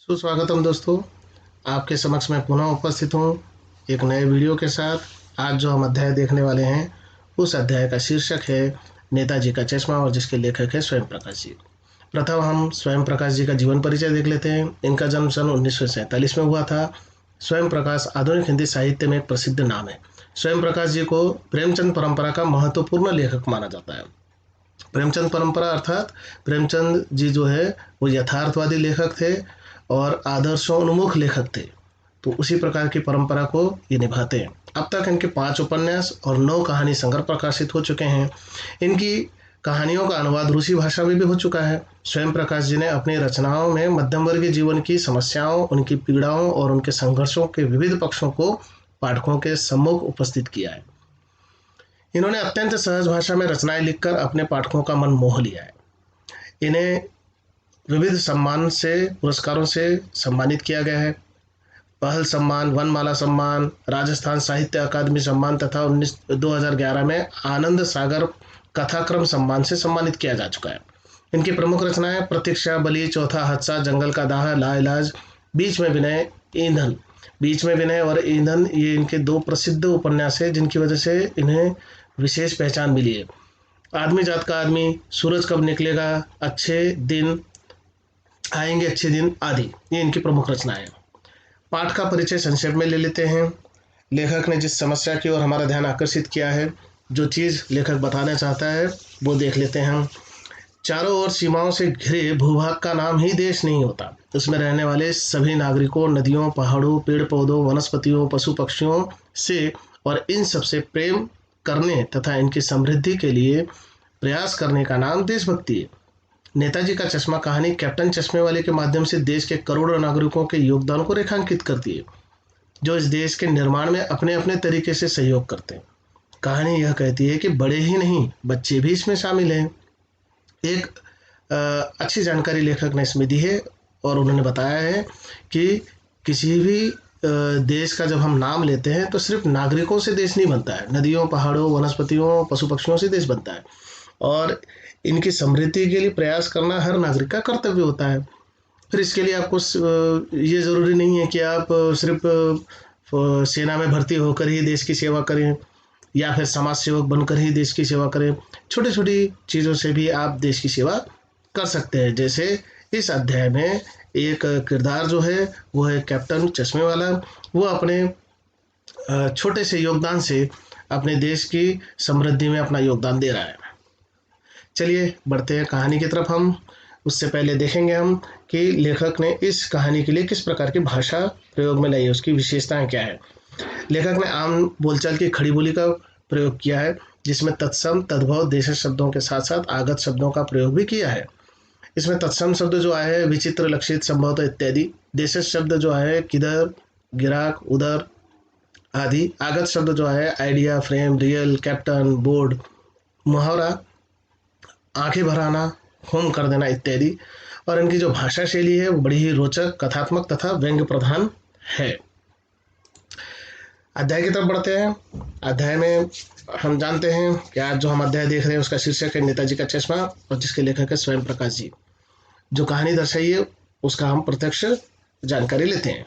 सुस्वागतम दोस्तों। आपके समक्ष मैं पुनः उपस्थित हूँ एक नए वीडियो के साथ। आज जो हम अध्याय देखने वाले हैं उस अध्याय का शीर्षक है नेताजी का चश्मा और जिसके लेखक है स्वयं प्रकाश जी। प्रथम हम स्वयं प्रकाश जी का जीवन परिचय देख लेते हैं। इनका जन्म सन 1947 में हुआ था। स्वयं प्रकाश आधुनिक हिंदी साहित्य में एक प्रसिद्ध नाम है। स्वयं प्रकाश जी को प्रेमचंद परंपरा का महत्वपूर्ण लेखक माना जाता है। प्रेमचंद परंपरा अर्थात प्रेमचंद जी जो है वो यथार्थवादी लेखक थे और आदर्शोन्मुख लेखक थे। तो उसी प्रकार की परंपरा को ये निभाते हैं। अब तक इनके 5 उपन्यास और 9 कहानी संग्रह प्रकाशित हो चुके हैं। इनकी कहानियों का अनुवाद रूसी भाषा में भी हो चुका है। स्वयं प्रकाश जी ने अपनी रचनाओं में मध्यम वर्गीय जीवन की समस्याओं, उनकी पीड़ाओं और उनके संघर्षों के विविध पक्षों को पाठकों के सम्मुख उपस्थित किया है। इन्होंने अत्यंत सहज भाषा में रचनाएं लिखकर अपने पाठकों का मन मोह लिया है। इन्हें विविध सम्मान से, पुरस्कारों से सम्मानित किया गया है। पहल सम्मान, वनमाला सम्मान, राजस्थान साहित्य अकादमी सम्मान तथा 2011 में आनंद सागर कथाक्रम सम्मान से सम्मानित किया जा चुका है। इनकी प्रमुख रचनाएं प्रतीक्षा, बलि, चौथा हादसा, जंगल का दाह, लाइलाज, बीच में विनय, ईंधन। बीच में विनय और ईंधन ये इनके 2 प्रसिद्ध उपन्यास है जिनकी वजह से इन्हें विशेष पहचान मिली है। आदमी जात का आदमी, सूरज कब निकलेगा, अच्छे दिन आएंगे, अच्छे दिन आदि, ये इनकी प्रमुख रचनाएं हैं। पाठ का परिचय संक्षेप में ले लेते हैं। लेखक ने जिस समस्या की ओर हमारा ध्यान आकर्षित किया है, जो चीज़ लेखक बताना चाहता है वो देख लेते हैं हम। चारों ओर सीमाओं से घिरे भूभाग का नाम ही देश नहीं होता। उसमें रहने वाले सभी नागरिकों, नदियों, पहाड़ों, पेड़ पौधों, वनस्पतियों, पशु पक्षियों से और इन सबसे प्रेम करने तथा इनकी समृद्धि के लिए प्रयास करने का नाम देशभक्ति है। नेताजी का चश्मा कहानी कैप्टन चश्मे वाले के माध्यम से देश के करोड़ों नागरिकों के योगदान को रेखांकित करती है, जो इस देश के निर्माण में अपने अपने तरीके से सहयोग करते हैं। कहानी यह कहती है कि बड़े ही नहीं, बच्चे भी इसमें शामिल हैं। एक अच्छी जानकारी लेखक ने इसमें दी है और उन्होंने बताया है कि किसी भी देश का जब हम नाम लेते हैं तो सिर्फ नागरिकों से देश नहीं बनता है। नदियों, पहाड़ों, वनस्पतियों, पशु पक्षियों से देश बनता है और इनकी समृद्धि के लिए प्रयास करना हर नागरिक का कर्तव्य होता है। फिर इसके लिए आपको ये ज़रूरी नहीं है कि आप सिर्फ सेना में भर्ती होकर ही देश की सेवा करें या फिर समाज सेवक बनकर ही देश की सेवा करें। छोटी छोटी चीज़ों से भी आप देश की सेवा कर सकते हैं। जैसे इस अध्याय में एक किरदार जो है वो है कैप्टन चश्मे वाला। वो अपने छोटे से योगदान से अपने देश की समृद्धि में अपना योगदान दे रहा है। चलिए बढ़ते हैं कहानी की तरफ। हम उससे पहले देखेंगे हम कि लेखक ने इस कहानी के लिए किस प्रकार की भाषा प्रयोग में लाई है, उसकी विशेषताएं क्या है। लेखक ने आम बोलचाल की खड़ी बोली का प्रयोग किया है, जिसमें तत्सम, तद्भव, देशज शब्दों के साथ साथ आगत शब्दों का प्रयोग भी किया है। इसमें तत्सम शब्द जो आए हैं विचित्र, लक्षित, संभवतः इत्यादि। देशज शब्द जो है किधर, गिराक, उधर आदि। आगत शब्द जो है idea, frame, real, captain, board, मुहावरा, आंखें भर आना, होम कर देना इत्यादि। और इनकी जो भाषा शैली है वो बड़ी ही रोचक, कथात्मक तथा व्यंग्य प्रधान है। अध्याय की तरफ बढ़ते हैं। अध्याय में हम जानते हैं कि आज जो हम अध्याय देख रहे हैं उसका शीर्षक है नेताजी का चश्मा और जिसके लेखक है स्वयं प्रकाश जी। जो कहानी दर्शाई है उसका हम प्रत्यक्ष जानकारी लेते हैं।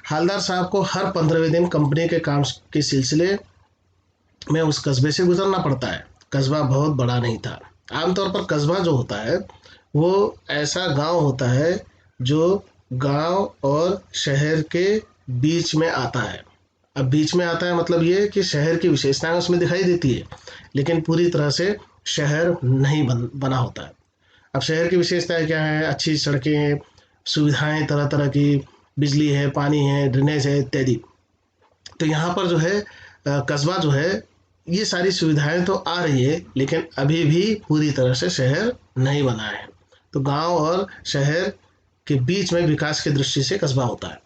हालदार साहब को हर 15वें दिन कंपनी के काम के सिलसिले में उस कस्बे से गुजरना पड़ता है। कस्बा बहुत बड़ा नहीं था। आमतौर पर कस्बा जो होता है वो ऐसा गांव होता है जो गांव और शहर के बीच में आता है। अब बीच में आता है मतलब ये कि शहर की विशेषताएं उसमें दिखाई देती है, लेकिन पूरी तरह से शहर नहीं बना होता है। अब शहर की विशेषताएं क्या है? अच्छी सड़कें, सुविधाएं तरह तरह की, बिजली है, पानी है, ड्रेनेज है इत्यादि। तो यहाँ पर जो है कस्बा जो है ये सारी सुविधाएं तो आ रही है, लेकिन अभी भी पूरी तरह से शहर नहीं बना है। तो गांव और शहर के बीच में विकास की दृष्टि से कस्बा होता है।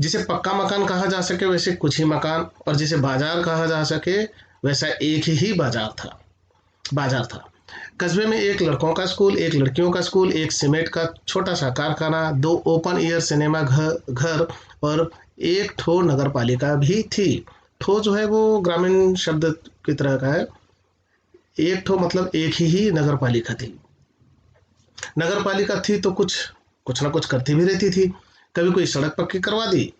जिसे पक्का मकान कहा जा सके वैसे कुछ ही मकान, और जिसे बाजार कहा जा सके वैसा एक ही बाजार था। कस्बे में एक लड़कों का स्कूल, एक लड़कियों का स्कूल, एक सीमेंट का छोटा सा कारखाना, 2 ओपन एयर सिनेमा घर और एक ठो नगर पालिका भी थी। ठो जो है वो ग्रामीण शब्द की तरह का है। एक ठो मतलब एक ही नगर पालिका थी। नगर पालिका थी तो कुछ कुछ ना कुछ करती भी रहती थी। कभी कोई सड़क पक्की करवा दी,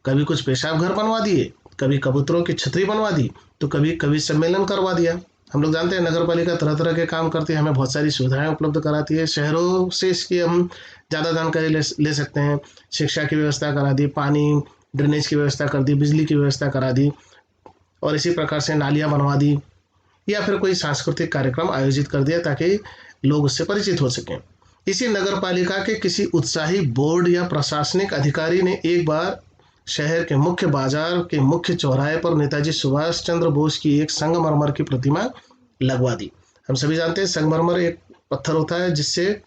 कभी कुछ पेशाब घर बनवा दिए, कभी कबूतरों की छतरी बनवा दी, तो कभी कवि सम्मेलन करवा दिया। हम लोग जानते हैं नगर पालिका तरह तरह के काम करती है, हमें बहुत सारी सुविधाएं उपलब्ध कराती है। शहरों से इसकी हम ज़्यादा जानकारी ले सकते हैं। शिक्षा की व्यवस्था करा दी, पानी ड्रेनेज की व्यवस्था कर दी, बिजली की व्यवस्था करा दी, और इसी प्रकार से नालियाँ बनवा दी, या फिर कोई सांस्कृतिक कार्यक्रम आयोजित कर दिया ताकि लोग उससे परिचित हो सकें। इसी नगर पालिका के किसी उत्साही बोर्ड या प्रशासनिक अधिकारी ने एक बार शहर के मुख्य बाजार के मुख्य चौराहे पर नेताजी सुभाष चंद्र बोस की एक संगमरमर की प्रतिमा लगवा दी। हम सभी जानते हैं संगमरमर एक पत्थर होता है जिससे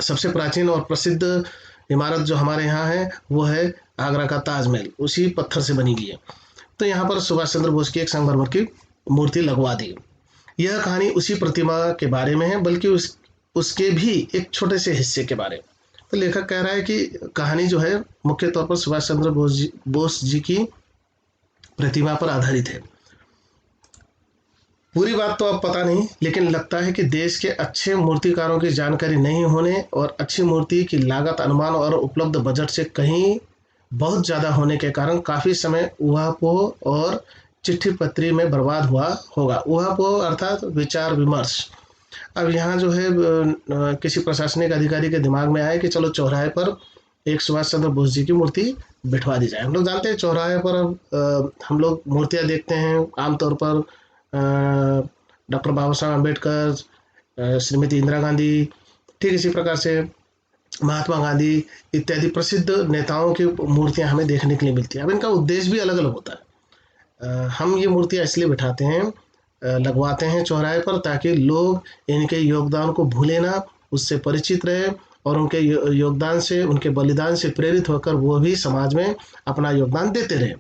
सबसे प्राचीन और प्रसिद्ध इमारत जो हमारे यहाँ है वो है आगरा का ताजमहल, उसी पत्थर से बनी हुई है। तो यहाँ पर सुभाष चंद्र बोस की एक संगमरमर की मूर्ति लगवा दी। यह कहानी उसी प्रतिमा के बारे में है, बल्कि उसके भी एक छोटे से हिस्से के बारे में। तो लेखक कह रहा है कि कहानी जो है मुख्य तौर पर सुभाष चंद्र बोस जी की प्रतिमा पर आधारित है। पूरी बात तो अब पता नहीं, लेकिन लगता है कि देश के अच्छे मूर्तिकारों की जानकारी नहीं होने और अच्छी मूर्ति की लागत अनुमान और उपलब्ध बजट से कहीं बहुत ज़्यादा होने के कारण काफ़ी समय ऊहापोह और चिट्ठी पत्री में बर्बाद हुआ होगा। ऊहापोह अर्थात विचार विमर्श। अब यहाँ जो है किसी प्रशासनिक अधिकारी के दिमाग में आया कि चलो चौराहे पर एक सुभाष चंद्र बोस जी की मूर्ति बिठवा दी जाए। हम लोग जानते हैं चौराहे पर अब हम लोग मूर्तियाँ देखते हैं आमतौर पर डॉक्टर बाबा साहब अम्बेडकर, श्रीमती इंदिरा गांधी, ठीक इसी प्रकार से महात्मा गांधी इत्यादि प्रसिद्ध नेताओं की मूर्तियां हमें देखने के लिए मिलती हैं। अब इनका उद्देश्य भी अलग अलग होता है। हम ये मूर्तियां इसलिए बिठाते हैं, लगवाते हैं चौराहे पर, ताकि लोग इनके योगदान को भूले ना, उससे परिचित रहे और उनके योगदान से, उनके बलिदान से प्रेरित होकर वो भी समाज में अपना योगदान देते रहे।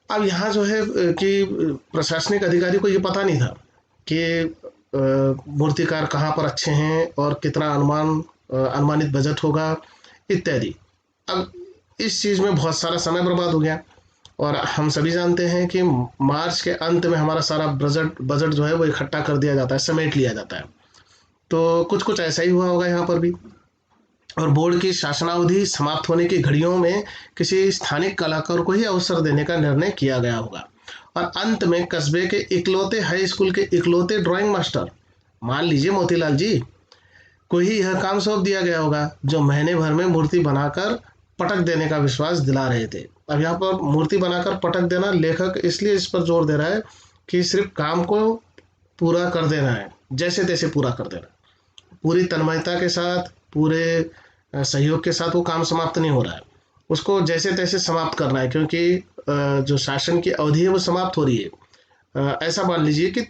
अब यहाँ जो है कि प्रशासनिक अधिकारी को ये पता नहीं था कि मूर्तिकार कहाँ पर अच्छे हैं और कितना अनुमानित बजट होगा इत्यादि। अब इस चीज़ में बहुत सारा समय बर्बाद हो गया, और हम सभी जानते हैं कि मार्च के अंत में हमारा सारा बजट जो है वो इकट्ठा कर दिया जाता है, समेट लिया जाता है। तो कुछ कुछ ऐसा ही हुआ होगा यहाँ पर भी। और बोर्ड की शासनावधि समाप्त होने की घड़ियों में किसी स्थानिक कलाकार को ही अवसर देने का निर्णय किया गया होगा, और अंत में कस्बे के इकलौते हाई स्कूल के इकलौते ड्राइंग मास्टर, मान लीजिए मोतीलाल जी, को ही यह काम सौंप दिया गया होगा, जो महीने भर में मूर्ति बनाकर पटक देने का विश्वास दिला रहे थे। अब यहाँ पर मूर्ति बनाकर पटक देना, लेखक इसलिए इस पर जोर दे रहा है कि सिर्फ काम को पूरा कर देना है, जैसे तैसे पूरा कर देना, पूरी तन्मयता के साथ, पूरे सहयोग के साथ वो काम समाप्त नहीं हो रहा है, उसको जैसे तैसे समाप्त करना है, क्योंकि जो शासन की अवधि है वो समाप्त हो रही है। ऐसा मान लीजिए कि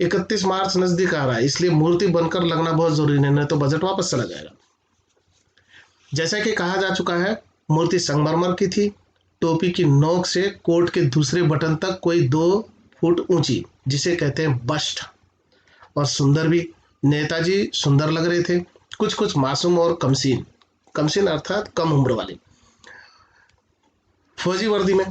31 मार्च नजदीक आ रहा है, इसलिए मूर्ति बनकर लगना बहुत जरूरी है, नहीं तो बजट वापस चला जाएगा। जैसा कि कहा जा चुका है, मूर्ति संगमरमर की थी, टोपी की नोक से कोट के दूसरे बटन तक कोई 2 फुट ऊंची, जिसे कहते हैं बस्ट, और सुंदर भी। नेताजी सुंदर लग रहे थे, कुछ कुछ मासूम और कमसीन अर्थात कम उम्र वाले, फौजी वर्दी में।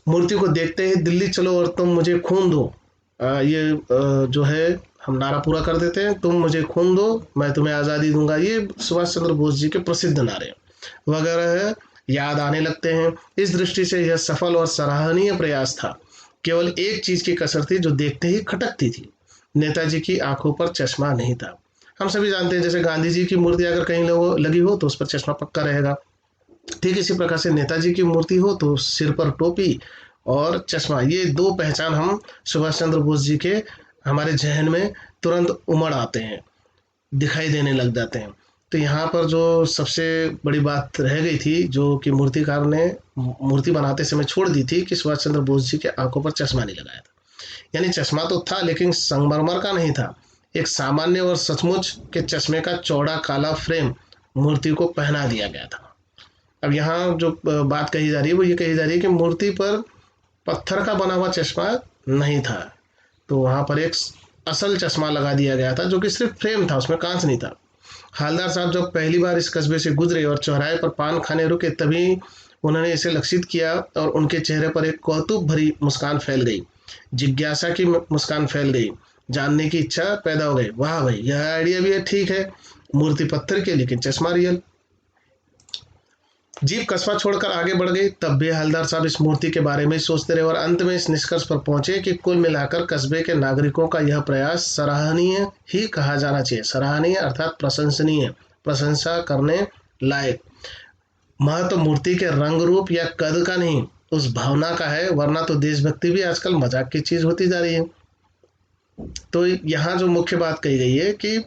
मूर्ति को देखते ही दिल्ली चलो और तुम मुझे खून दो, जो है हम नारा पूरा कर देते हैं, तुम मुझे खून दो मैं तुम्हें आज़ादी दूंगा, ये सुभाष चंद्र बोस जी के प्रसिद्ध नारे वगैरह याद आने लगते हैं। इस दृष्टि से यह सफल और सराहनीय प्रयास था। केवल एक चीज की कसर थी जो देखते ही खटकती थी, नेताजी की आंखों पर चश्मा नहीं था। हम सभी जानते हैं जैसे गांधी जी की मूर्ति अगर कहीं लगी हो तो उस पर चश्मा पक्का रहेगा, ठीक इसी प्रकार से नेताजी की मूर्ति हो तो सिर पर टोपी और चश्मा, ये 2 पहचान हम सुभाष चंद्र बोस जी के हमारे जहन में तुरंत उमड़ आते हैं, दिखाई देने लग जाते हैं। तो यहाँ पर जो सबसे बड़ी बात रह गई थी, जो कि मूर्तिकार ने मूर्ति बनाते समय छोड़ दी थी, कि सुभाष चंद्र बोस जी के आंखों पर चश्मा नहीं लगाया था। यानी चश्मा तो था लेकिन संगमरमर का नहीं था, एक सामान्य और सचमुच के चश्मे का चौड़ा काला फ्रेम मूर्ति को पहना दिया गया था। अब यहाँ जो बात कही जा रही है वो ये कही जा रही है कि मूर्ति पर पत्थर का बना हुआ चश्मा नहीं था, तो वहाँ पर एक असल चश्मा लगा दिया गया था जो कि सिर्फ फ्रेम था, उसमें कांच नहीं था। हालदार साहब जब पहली बार इस कस्बे से गुजरे और चौराहे पर पान खाने रुके, तभी उन्होंने इसे लक्षित किया और उनके चेहरे पर एक कौतुक भरी मुस्कान फैल गई, जिज्ञासा की मुस्कान फैल गई, जानने की इच्छा पैदा हो गई। वाह भाई, यह आइडिया भी है, ठीक है, मूर्ति पत्थर की लेकिन चश्मा रियल। जीप कस्बा छोड़कर आगे बढ़ गई, तब भी हवलदार साहब इस मूर्ति के बारे में सोचते रहे और अंत में इस निष्कर्ष पर पहुंचे कि कुल मिलाकर कस्बे के नागरिकों का यह प्रयास सराहनीय ही कहा जाना चाहिए। सराहनीय अर्थात प्रशंसनीय, प्रशंसा करने लायक। महत्व मूर्ति के रंग रूप या कद का नहीं, उस भावना का है, वरना तो देशभक्ति भी आजकल मजाक की चीज होती जा रही है। तो यहाँ जो मुख्य बात कही गई है कि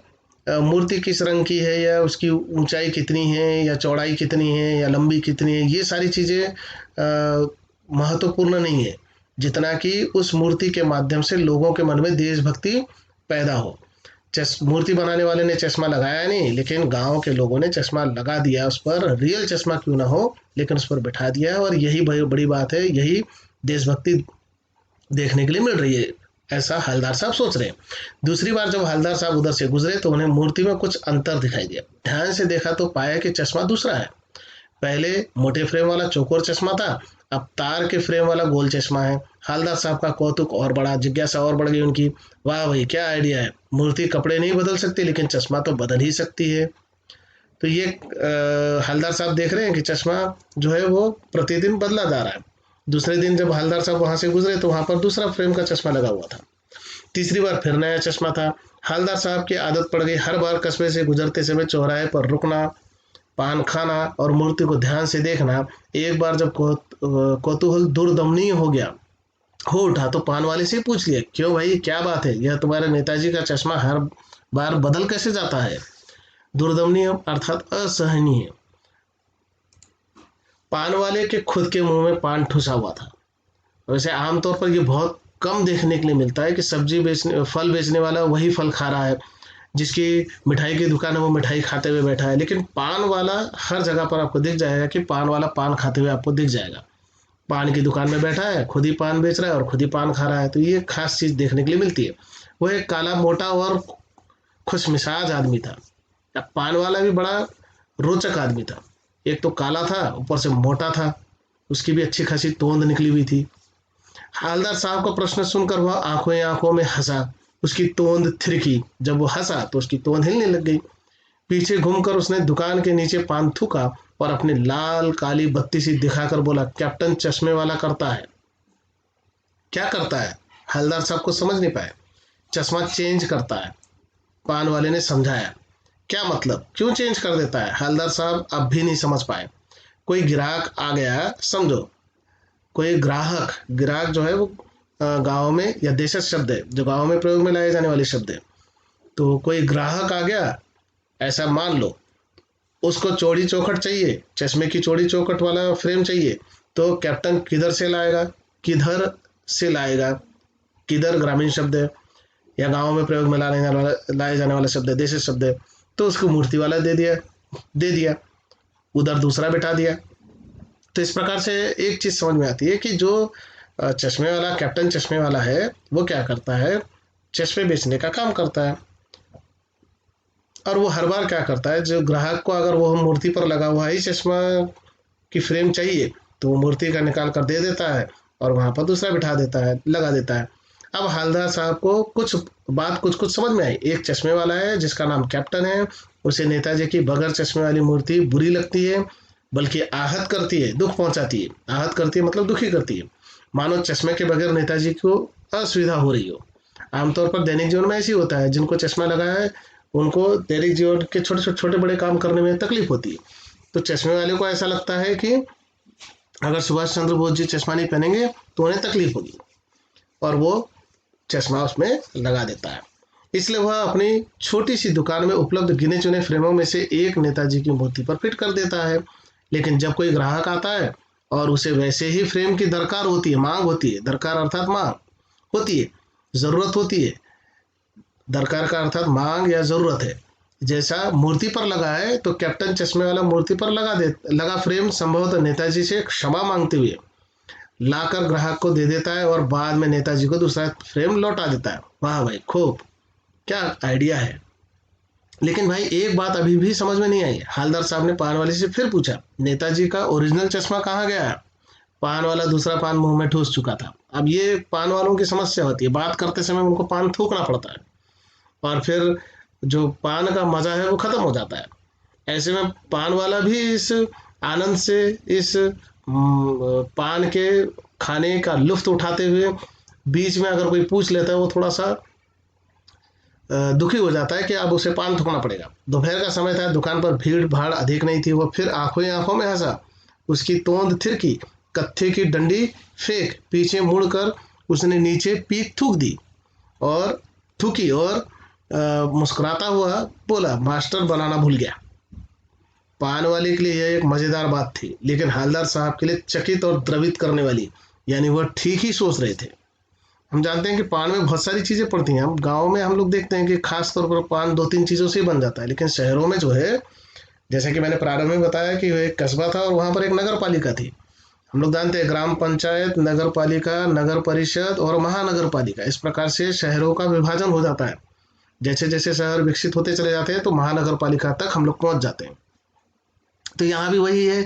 मूर्ति किस रंग की है, या उसकी ऊंचाई कितनी है, या चौड़ाई कितनी है, या लंबी कितनी है, ये सारी चीज़ें महत्वपूर्ण नहीं है, जितना कि उस मूर्ति के माध्यम से लोगों के मन में देशभक्ति पैदा हो। मूर्ति बनाने वाले ने चश्मा लगाया नहीं, लेकिन गांव के लोगों ने चश्मा लगा दिया उस पर, रियल चश्मा क्यों ना हो लेकिन उस पर बिठा दिया है, और यही बड़ी बात है, यही देशभक्ति देखने के लिए मिल रही है, ऐसा हवलदार साहब सोच रहे हैं। दूसरी बार जब हवलदार साहब उधर से गुजरे तो उन्हें मूर्ति में कुछ अंतर दिखाई दिया। ध्यान से देखा तो पाया कि चश्मा दूसरा है। पहले मोटे फ्रेम वाला चौकोर चश्मा था, अब तार के फ्रेम वाला गोल चश्मा है। हवलदार साहब का कौतुक और बढ़ा, जिज्ञासा और बढ़ गई उनकी। वाह भाई, क्या आइडिया है, मूर्ति कपड़े नहीं बदल सकती लेकिन चश्मा तो बदल ही सकती है। तो ये हवलदार साहब देख रहे हैं कि चश्मा जो है वो प्रतिदिन बदला जा रहा है। दूसरे दिन जब हवलदार साहब वहां से गुजरे तो वहां पर दूसरा फ्रेम का चश्मा लगा हुआ था। तीसरी बार फिर नया चश्मा था। हवलदार साहब की आदत पड़ गई हर बार कस्बे से गुजरते समय चौराहे पर रुकना, पान खाना और मूर्ति को ध्यान से देखना। एक बार जब कौतूहल दूरदमनीय हो उठा तो पान वाले से पूछ लिया, क्यों भाई, क्या बात है, यह तुम्हारे नेताजी का चश्मा हर बार बदल कैसे जाता है? दूरदमनीय अर्थात असहनीय। पान वाले के खुद के मुंह में पान ठुसा हुआ था। वैसे आमतौर पर यह बहुत कम देखने के लिए मिलता है कि फल बेचने वाला वही फल खा रहा है, जिसकी मिठाई की दुकान है वो मिठाई खाते हुए बैठा है, लेकिन पान वाला हर जगह पर आपको दिख जाएगा कि पान वाला पान खाते हुए आपको दिख जाएगा। पान की दुकान में बैठा है, खुद ही पान बेच रहा है और खुद ही पान खा रहा है। तो ये खास चीज देखने के लिए मिलती है। वो एक काला मोटा और खुशमिजाज आदमी था। अब पान वाला भी बड़ा रोचक आदमी था। एक तो काला था, ऊपर से मोटा था, उसकी भी अच्छी खासी तोंद निकली हुई थी। हवलदार साहब का प्रश्न सुनकर वह आंखों आंखों में हंसा। उसकी तोंद थिरकी। जब वो हंसा तो उसकी तोंद हिलने लग गई। पीछे घूमकर उसने दुकान के नीचे पान थूका और अपनी लाल काली बत्ती सी दिखाकर बोला, कैप्टन चश्मे वाला करता है। क्या करता है? हवलदार साहब को समझ नहीं पाए। चश्मा चेंज करता है, पान वाले ने समझाया। क्या मतलब, क्यों चेंज कर देता है? हवलदार साहब अब भी नहीं समझ पाए। कोई ग्राहक आ गया, समझो, कोई ग्राहक जो है वो गांव में, या देशज शब्द है जो गांव में प्रयोग में लाए जाने वाले शब्द है। तो कोई ग्राहक आ गया, ऐसा मान लो, उसको चौड़ी चौखट चाहिए, चश्मे की चौड़ी चौखट वाला फ्रेम चाहिए। तो कैप्टन किधर से लाएगा? किधर ग्रामीण शब्द है, या गांव में प्रयोग में लाए जाने वाला शब्द है, देशज शब्द है। तो उसको मूर्ति वाला दे दिया, उधर दूसरा बिठा दिया। तो इस प्रकार से एक चीज समझ में आती है कि जो चश्मे वाला, कैप्टन चश्मे वाला है, वो क्या करता है, चश्मे बेचने का काम करता है। और वो हर बार क्या करता है, जो ग्राहक को अगर वो मूर्ति पर लगा हुआ ही चश्मा की फ्रेम चाहिए तो वो मूर्ति का निकाल कर दे देता है और वहां पर दूसरा बिठा देता है, लगा देता है। अब हवलदार साहब को कुछ समझ में आई। एक चश्मे वाला है जिसका नाम कैप्टन है, उसे नेताजी की बगैर चश्मे वाली मूर्ति बुरी लगती है, बल्कि आहत करती है, दुख पहुंचाती है। आहत करती है मतलब दुखी करती है, मानो चश्मे के बगैर नेताजी को असुविधा हो रही हो। आमतौर पर दैनिक जीवन में ऐसी होता है, जिनको चश्मा लगा है उनको दैनिक जीवन के छोटे बड़े काम करने में तकलीफ होती है। तो चश्मे वाले को ऐसा लगता है कि अगर सुभाष चंद्र बोस जी चश्मा नहीं पहनेंगे तो उन्हें तकलीफ होगी, और वो चश्मा उसमें लगा देता है। इसलिए वह अपनी छोटी सी दुकान में उपलब्ध गिने चुने फ्रेमों में से एक नेताजी की मूर्ति पर फिट कर देता है। लेकिन जब कोई ग्राहक आता है और उसे वैसे ही फ्रेम की दरकार होती है, मांग होती है, दरकार अर्थात मांग होती है, जरूरत होती है, दरकार का अर्थात मांग या जरूरत है, जैसा मूर्ति पर लगा है, तो कैप्टन चश्मे वाला मूर्ति पर लगा फ्रेम संभवतः नेताजी से क्षमा मांगते हुए लाकर ग्राहक को दे देता है और बाद में नेताजी को दूसरा फ्रेम लौटा देता है। वाह भाई, खूब, क्या आइडिया है। लेकिन भाई एक बात अभी भी समझ में नहीं आई। हवलदार साहब ने पान वाले से फिर पूछा, नेताजी का ओरिजिनल चश्मा कहाँ गया? पान वाला दूसरा पान मुंह में ठूस चुका था। अब ये पान वालों की समस्या होती है, बात करते समय उनको पान थूकना पड़ता है, और फिर जो पान का मज़ा है वो ख़त्म हो जाता है। ऐसे में पान वाला भी इस आनंद से, इस पान के खाने का लुफ्त उठाते हुए बीच में अगर कोई पूछ लेता है, वो थोड़ा सा दुखी हो जाता है कि अब उसे पान थूकना पड़ेगा। दोपहर का समय था, दुकान पर भीड़ भाड़ अधिक नहीं थी। वो फिर आंखों ही आंखों में हंसा, उसकी तोंद थिरकी, कत्थे की डंडी फेंक पीछे मुड़कर उसने नीचे पीक थूक दी और थूकी और मुस्कुराता हुआ बोला, मास्टर बनाना भूल गया। पान वाले के लिए यह एक मजेदार बात थी, लेकिन हवलदार साहब के लिए चकित और द्रवित करने वाली। यानी वह ठीक ही सोच रहे थे। हम जानते हैं कि पान में बहुत सारी चीजें पड़ती हैं। हम गाँव में हम लोग देखते हैं कि खास तौर पर पान दो तीन चीजों से ही बन जाता है, लेकिन शहरों में जो है, जैसे कि मैंने प्रारंभ में बताया कि वह एक कस्बा था और वहाँ पर एक नगर पालिका थी। हम लोग जानते हैं ग्राम पंचायत, नगर पालिका, नगर परिषद और महानगर पालिका, इस प्रकार से शहरों का विभाजन हो जाता है। जैसे जैसे शहर विकसित होते चले जाते हैं तो महानगर पालिका तक हम लोग पहुंच जाते हैं। तो यहाँ भी वही है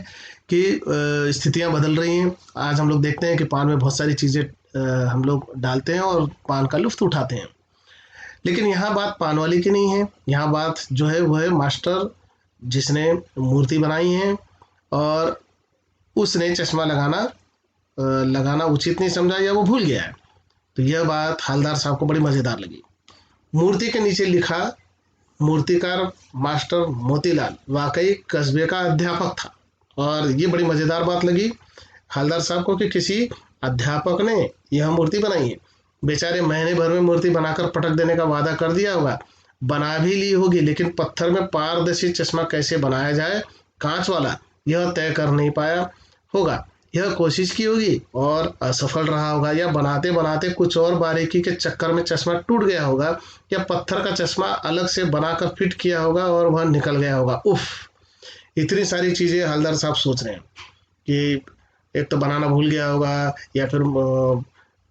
कि स्थितियाँ बदल रही हैं। आज हम लोग देखते हैं कि पान में बहुत सारी चीज़ें हम लोग डालते हैं और पान का लुफ्त उठाते हैं। लेकिन यहाँ बात पान वाली की नहीं है, यहाँ बात जो है वो है मास्टर जिसने मूर्ति बनाई है और उसने चश्मा लगाना उचित नहीं समझा या वो भूल गया है। तो यह बात हवलदार साहब को बड़ी मज़ेदार लगी। मूर्ति के नीचे लिखा, मूर्तिकार मास्टर मोतीलाल वाकई कस्बे का अध्यापक था। और ये बड़ी मज़ेदार बात लगी हवलदार साहब को कि किसी अध्यापक ने यह मूर्ति बनाई है। बेचारे महीने भर में मूर्ति बनाकर पटक देने का वादा कर दिया होगा, बना भी ली होगी, लेकिन पत्थर में पारदर्शी चश्मा कैसे बनाया जाए, कांच वाला, यह तय कर नहीं पाया होगा। यह कोशिश की होगी और असफल रहा होगा, या बनाते बनाते कुछ और बारीकी के चक्कर में चश्मा टूट गया होगा, या पत्थर का चश्मा अलग से बनाकर फिट किया होगा और वह निकल गया होगा। उफ, इतनी सारी चीज़ें हवलदार साहब सोच रहे हैं कि एक तो बनाना भूल गया होगा, या फिर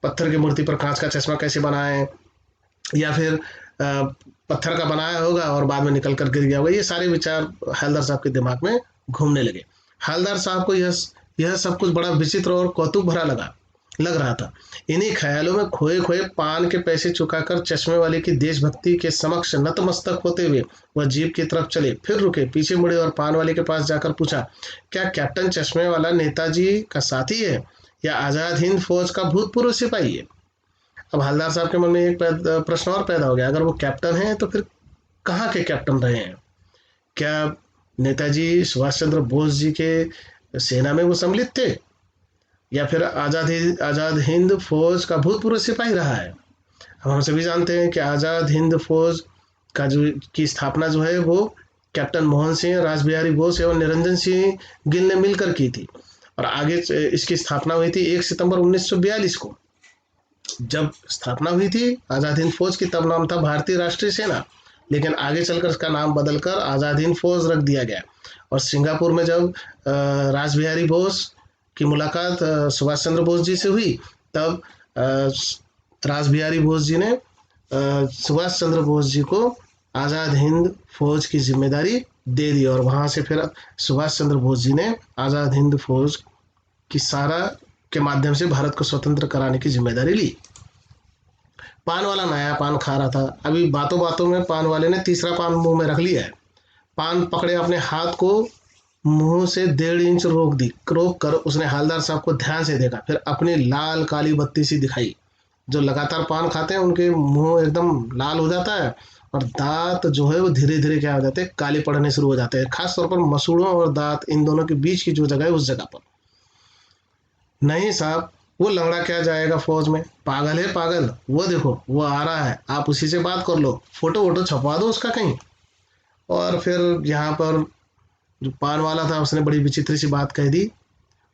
पत्थर की मूर्ति पर कांच का चश्मा कैसे बनाएं, या फिर पत्थर का बनाया होगा और बाद में निकल कर गिर गया होगा। ये सारे विचार हवलदार साहब के दिमाग में घूमने लगे। हवलदार साहब को यह सब कुछ बड़ा विचित्र और कौतुक भरा लग रहा था। इन्हीं ख्यालों में खोए खोए पान के पैसे चुकाकर चश्मे वाले की देशभक्ति के समक्ष नतमस्तक होते हुए वह जीप की तरफ चले, फिर रुके, पीछे मुड़े और पान वाले के पास जाकर पूछा, क्या कैप्टन चश्मे वाला नेताजी का साथी है या आजाद हिंद फौज का भूतपूर्व सिपाही है? अब हवलदार साहब के मन में एक प्रश्न और पैदा हो गया, अगर वो कैप्टन हैं तो फिर कहाँ के कैप्टन रहे हैं? क्या नेताजी सुभाष चंद्र बोस जी के सेना में वो सम्मिलित थे, या फिर आज़ाद हिंद फौज का भूतपूर्व सिपाही रहा है? हम सभी जानते हैं कि आज़ाद हिंद फौज का जो की स्थापना जो है वो कैप्टन मोहन सिंह, रासबिहारी बोस एवं निरंजन सिंह गिल ने मिलकर की थी। और आगे इसकी स्थापना हुई थी 1 सितंबर 1942 को। जब स्थापना हुई थी आज़ाद हिंद फौज की, तब नाम था भारतीय राष्ट्रीय सेना, लेकिन आगे चलकर इसका नाम बदलकर आज़ाद हिंद फौज रख दिया गया। और सिंगापुर में जब रासबिहारी बोस की मुलाकात सुभाष चंद्र बोस जी से हुई, तब रासबिहारी बोस जी ने सुभाष चंद्र बोस जी को आज़ाद हिंद फौज की जिम्मेदारी दे दी, और वहाँ से फिर सुभाष चंद्र बोस जी ने आज़ाद हिंद फौज की सारा के माध्यम से भारत को स्वतंत्र कराने की जिम्मेदारी ली। पान वाला नया पान खा रहा था। अभी बातों बातों में पान वाले ने तीसरा पान मुंह में रख लिया है। पान पकड़े अपने हाथ को मुंह से 1.5 इंच रोक कर उसने हवलदार साहब को ध्यान से देखा, फिर अपनी लाल काली बत्ती सी दिखाई। जो लगातार पान खाते हैं उनके मुंह एकदम लाल हो जाता है और दांत जो है वो धीरे धीरे क्या हो जाते हैं, काले पड़ने शुरू हो जाते हैं, खास तौर पर मसूड़ों और दांत, इन दोनों के बीच की जो जगह है उस जगह पर। नहीं साहब, वो लंगड़ा क्या जाएगा फौज में, पागल है पागल, वो देखो वो आ रहा है, आप उसी से बात कर लो, फोटो वोटो छपवा दो उसका कहीं। और फिर यहाँ पर जो पान वाला था उसने बड़ी विचित्र सी बात कह दी,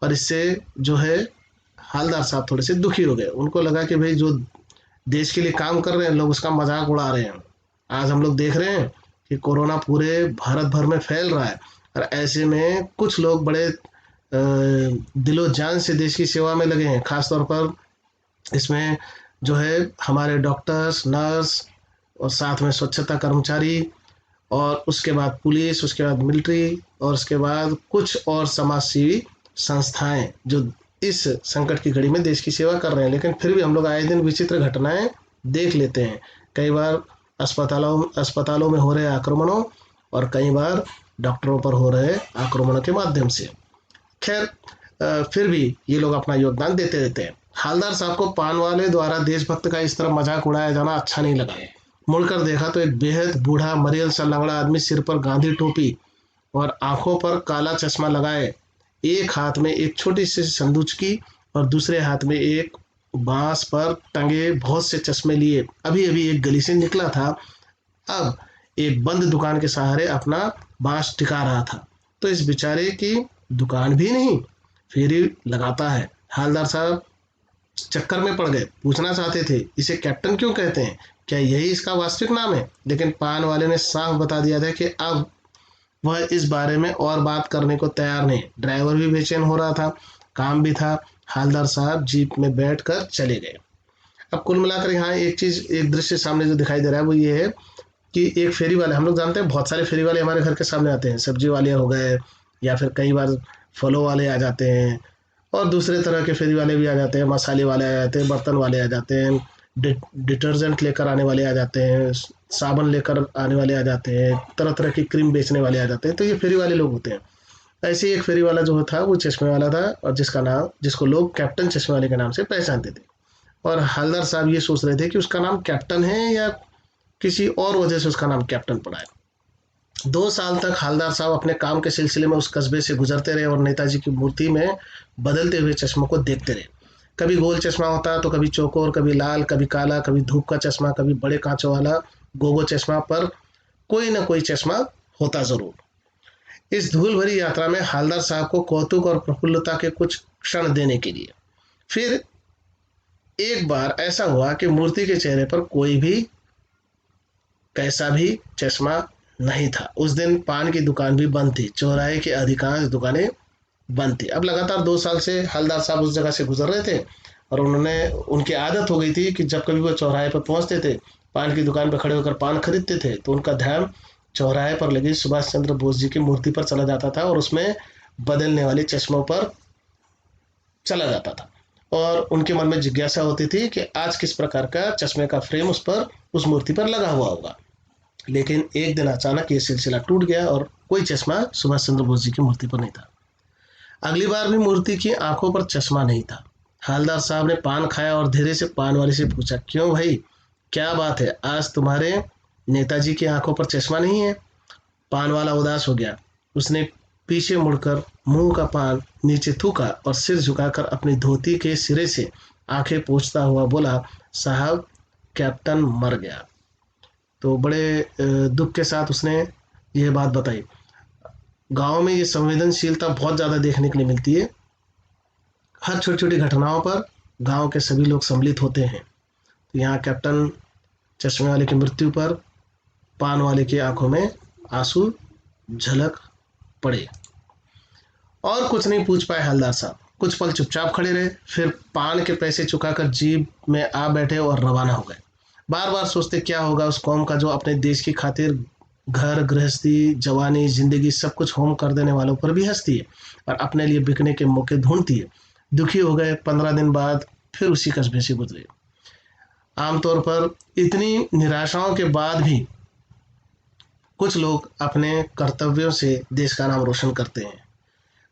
और इससे जो है हवलदार साहब थोड़े से दुखी हो गए। उनको लगा कि भाई जो देश के लिए काम कर रहे हैं लोग उसका मजाक उड़ा रहे हैं। आज हम लोग देख रहे हैं कि कोरोना पूरे भारत भर में फैल रहा है, और ऐसे में कुछ लोग बड़े दिलो जान से देश की सेवा में लगे हैं। खास तौर पर इसमें जो है हमारे डॉक्टर्स, नर्स और साथ में स्वच्छता कर्मचारी, और उसके बाद पुलिस, उसके बाद मिलिट्री, और उसके बाद कुछ और समाज सेवी संस्थाएं जो इस संकट की घड़ी में देश की सेवा कर रहे हैं। लेकिन फिर भी हम लोग आए दिन विचित्र घटनाएं देख लेते हैं। कई बार अस्पतालों में हो रहे आक्रमणों और कई बार डॉक्टरों पर हो रहे आक्रमणों के माध्यम से। खैर फिर भी ये लोग अपना योगदान देते रहते हैं। हालदार साहब को पान वाले द्वारा देशभक्त का इस तरह मजाक उड़ाया जाना अच्छा नहीं लगा। मुड़कर देखा तो एक बेहद बूढ़ा मरियल सा लंगड़ा आदमी सिर पर गांधी टोपी और आंखों पर काला चश्मा लगाए, एक हाथ में एक छोटी सी संदूचकी और दूसरे हाथ में एक बांस पर टंगे बहुत से चश्मे लिए अभी अभी एक गली से निकला था। अब एक बंद दुकान के सहारे अपना बांस टिका रहा था। तो इस बेचारे की दुकान भी नहीं, फेरी लगाता है। हालदार साहब चक्कर में पड़ गए, पूछना चाहते थे इसे कैप्टन क्यों कहते हैं, क्या यही इसका वास्तविक नाम है? लेकिन पान वाले ने साफ बता दिया था कि अब वह इस बारे में और बात करने को तैयार नहीं। ड्राइवर भी बेचैन हो रहा था, काम भी था। हालदार साहब जीप में बैठकर चले गए। अब कुल मिलाकर यहाँ एक दृश्य सामने जो दिखाई दे रहा है वो ये है कि एक फेरी वाले, हम लोग जानते हैं बहुत सारे फेरी वाले हमारे घर के सामने आते हैं। सब्जी वाले हो गए या फिर कई बार फलों वाले आ जाते हैं और दूसरे तरह के फेरी वाले भी आ जाते हैं, मसाले वाले आ जाते हैं, बर्तन वाले आ जाते हैं, डिटर्जेंट लेकर आने वाले आ जाते हैं, साबुन लेकर आने वाले आ जाते हैं, तरह तरह की क्रीम बेचने वाले आ जाते हैं। तो ये फेरी वाले लोग होते हैं। ऐसे ही एक फेरी वाला जो था वो चश्मे वाला था और जिसको लोग कैप्टन चश्मे वाले के नाम से पहचानते थे। और हालदार साहब ये सोच रहे थे कि उसका नाम कैप्टन है या किसी और वजह से उसका नाम कैप्टन पड़ा है। 2 साल तक हालदार साहब अपने काम के सिलसिले में उस कस्बे से गुजरते रहे और नेताजी की मूर्ति में बदलते हुए चश्मों को देखते रहे। कभी गोल चश्मा होता तो कभी चौकोर, कभी लाल, कभी काला, कभी धूप का चश्मा, कभी बड़े कांचों वाला गोगो चश्मा, पर कोई ना कोई चश्मा होता जरूर। इस धूल भरी यात्रा में हालदार साहब को कौतुक और प्रफुल्लता के कुछ क्षण देने के लिए फिर एक बार ऐसा हुआ कि मूर्ति के चेहरे पर कोई भी कैसा भी चश्मा नहीं था। उस दिन पान की दुकान भी बंद थी, चौराहे की अधिकांश दुकानें बंद थी। अब लगातार 2 साल से हालदार साहब उस जगह से गुजर रहे थे और उनकी आदत हो गई थी कि जब कभी वो चौराहे पर पहुंचते थे, पान की दुकान पर खड़े होकर पान खरीदते थे, तो उनका ध्यान चौराहे पर लगी सुभाष चंद्र बोस जी की मूर्ति पर चला जाता था और उसमें बदलने वाले चश्मों पर चला जाता था। और उनके मन में जिज्ञासा होती थी कि आज किस प्रकार का चश्मे का फ्रेम उस मूर्ति पर लगा हुआ होगा। लेकिन एक दिन अचानक ये सिलसिला टूट गया और कोई चश्मा सुभाष चंद्र बोस जी की मूर्ति पर नहीं था। अगली बार भी मूर्ति की आंखों पर चश्मा नहीं था। हालदार साहब ने पान खाया और धीरे से पान वाले से पूछा, क्यों भाई, क्या बात है, आज तुम्हारे नेताजी की आंखों पर चश्मा नहीं है? पान वाला उदास हो गया। उसने पीछे मुड़कर मुंह का पान नीचे थूका और सिर झुकाकर अपनी धोती के सिरे से आंखें पोंछता हुआ बोला, साहब कैप्टन मर गया। तो बड़े दुख के साथ उसने यह बात बताई। गांव में ये संवेदनशीलता बहुत ज़्यादा देखने के लिए मिलती है। हर छोटी छोटी घटनाओं पर गांव के सभी लोग सम्मिलित होते हैं। तो यहाँ कैप्टन चश्मे वाले की मृत्यु पर पान वाले की आंखों में आंसू झलक पड़े। और कुछ नहीं पूछ पाए हालदार साहब, कुछ पल चुपचाप खड़े रहे, फिर पान के पैसे चुकाकर जीप में आ बैठे और रवाना हो गए। बार बार सोचते क्या होगा उस कौम का जो अपने देश की खातिर घर गृहस्थी, जवानी, जिंदगी सब कुछ होम कर देने वालों पर भी हंसती है और अपने लिए बिकने के मौके ढूंढती है। दुखी हो गए। 15 दिन बाद फिर उसी कस्बे से गुजरे। आमतौर पर इतनी निराशाओं के बाद भी कुछ लोग अपने कर्तव्यों से देश का नाम रोशन करते हैं।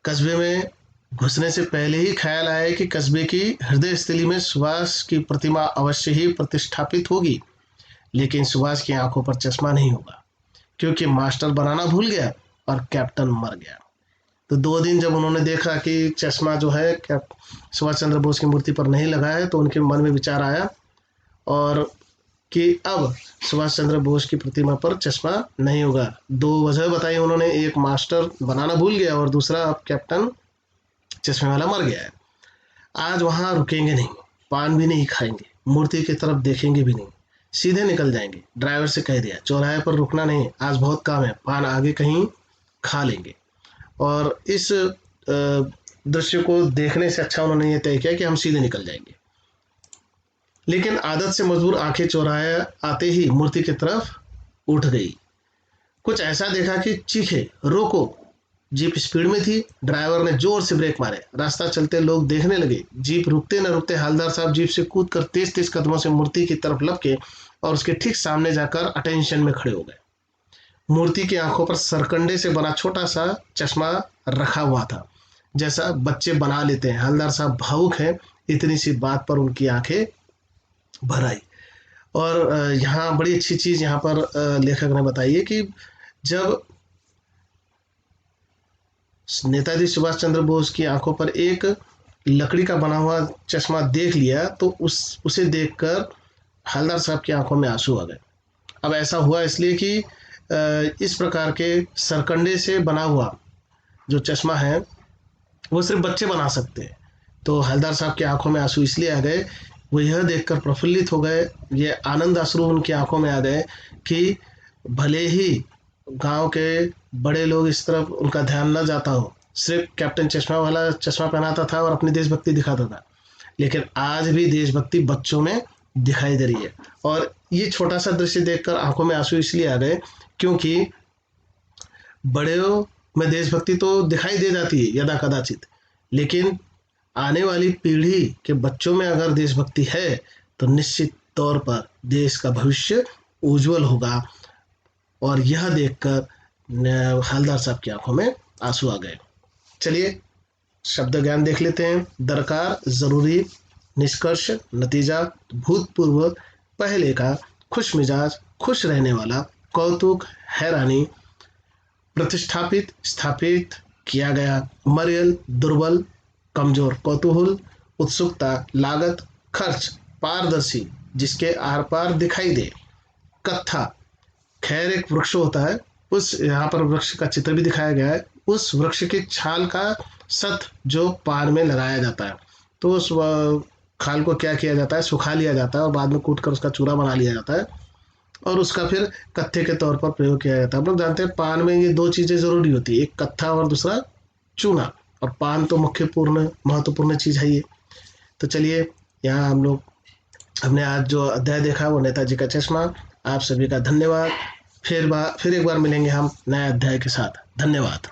कस्बे में घुसने से पहले ही ख्याल आया कि कस्बे की हृदय स्थली में सुभाष की प्रतिमा अवश्य ही प्रतिष्ठापित होगी, लेकिन सुभाष की आंखों पर चश्मा नहीं होगा क्योंकि मास्टर बनाना भूल गया और कैप्टन मर गया। तो 2 दिन जब उन्होंने देखा कि चश्मा जो है सुभाष चंद्र बोस की मूर्ति पर नहीं लगा है, तो उनके मन में विचार आया और कि अब सुभाष चंद्र बोस की प्रतिमा पर चश्मा नहीं होगा। 2 वजह बताई उन्होंने, एक मास्टर बनाना भूल गया और दूसरा अब कैप्टन चश्मे वाला मर गया है। आज वहाँ रुकेंगे नहीं, पान भी नहीं खाएंगे, मूर्ति की तरफ देखेंगे भी नहीं, सीधे निकल जाएंगे। ड्राइवर से कह दिया चौराहे पर रुकना नहीं, आज बहुत काम है, पान आगे कहीं खा लेंगे। और इस दृश्य को देखने से अच्छा उन्होंने ये तय किया कि हम सीधे निकल जाएंगे। लेकिन आदत से मजबूर आंखें चौराहे आते ही मूर्ति की तरफ उठ गई। कुछ ऐसा देखा कि चीखे, रोको। जीप स्पीड में थी। ड्राइवर ने जोर से ब्रेक मारे। रास्ता चलते लोग देखने लगे। जीप रुकते न रुकते हालदार साहब जीप से कूदकर तेज तेज कदमों से मूर्ति की तरफ लपके और उसके ठीक सामने जाकर अटेंशन में खड़े हो गए। मूर्ति की आंखों पर सरकंडे से बना छोटा सा चश्मा रखा हुआ था, जैसा बच्चे बना लेते हैं। हवलदार साहब भावुक हैं, इतनी सी बात पर उनकी आंखें भर आई। और यहाँ बड़ी अच्छी चीज यहाँ पर लेखक ने बताई है कि जब नेताजी सुभाष चंद्र बोस की आंखों पर एक लकड़ी का बना हुआ चश्मा देख लिया तो उसे देखकर हवलदार साहब की आंखों में आंसू आ गए। अब ऐसा हुआ इसलिए कि इस प्रकार के सरकंडे से बना हुआ जो चश्मा है वो सिर्फ बच्चे बना सकते हैं। तो हवलदार साहब की आंखों में आंसू इसलिए आ गए, वो यह देखकर प्रफुल्लित हो गए, ये आनंद अश्रु उनकी आंखों में आ गए कि भले ही गांव के बड़े लोग इस तरफ उनका ध्यान न जाता हो, सिर्फ कैप्टन चश्मा वाला चश्मा पहनाता था और अपनी देशभक्ति दिखाता था, लेकिन आज भी देशभक्ति बच्चों में दिखाई दे रही है। और ये छोटा सा दृश्य देखकर आंखों में आंसू इसलिए आ गए क्योंकि बड़ों में देशभक्ति तो दिखाई दे जाती है यदा कदाचित, लेकिन आने वाली पीढ़ी के बच्चों में अगर देशभक्ति है तो निश्चित तौर पर देश का भविष्य उज्जवल होगा। और यह देखकर हवलदार साहब की आंखों में आंसू आ गए। चलिए शब्द ज्ञान देख लेते हैं। दरकार, जरूरी, निष्कर्ष, नतीजा, भूतपूर्व, पहले का, खुश मिजाज, खुश रहने वाला, कौतुक, हैरानी, प्रतिष्ठापित, स्थापित किया गया, मर्यल, दुर्बल, कमजोर, कौतूहल, उत्सुकता, लागत, खर्च, पारदर्शी, जिसके आर पार दिखाई दे, कत्था, खैर एक वृक्ष होता है, उस यहाँ पर वृक्ष का चित्र भी दिखाया गया है, उस वृक्ष की छाल का सत जो पान में लगाया जाता है, तो उस खाल को क्या किया जाता है, सुखा लिया जाता है और बाद में कूट कर उसका चूरा बना लिया जाता है और उसका फिर कत्थे के तौर पर प्रयोग किया जाता है। हम लोग जानते हैं पान में ये दो चीजें जरूरी होती है, एक कत्था और दूसरा चूना, और पान तो मुख्यपूर्ण महत्वपूर्ण चीज है ये। तो चलिए यहाँ हमने आज जो अध्याय देखा वो नेताजी का चश्मा। आप सभी का धन्यवाद। फिर एक बार मिलेंगे हम नए अध्याय के साथ। धन्यवाद।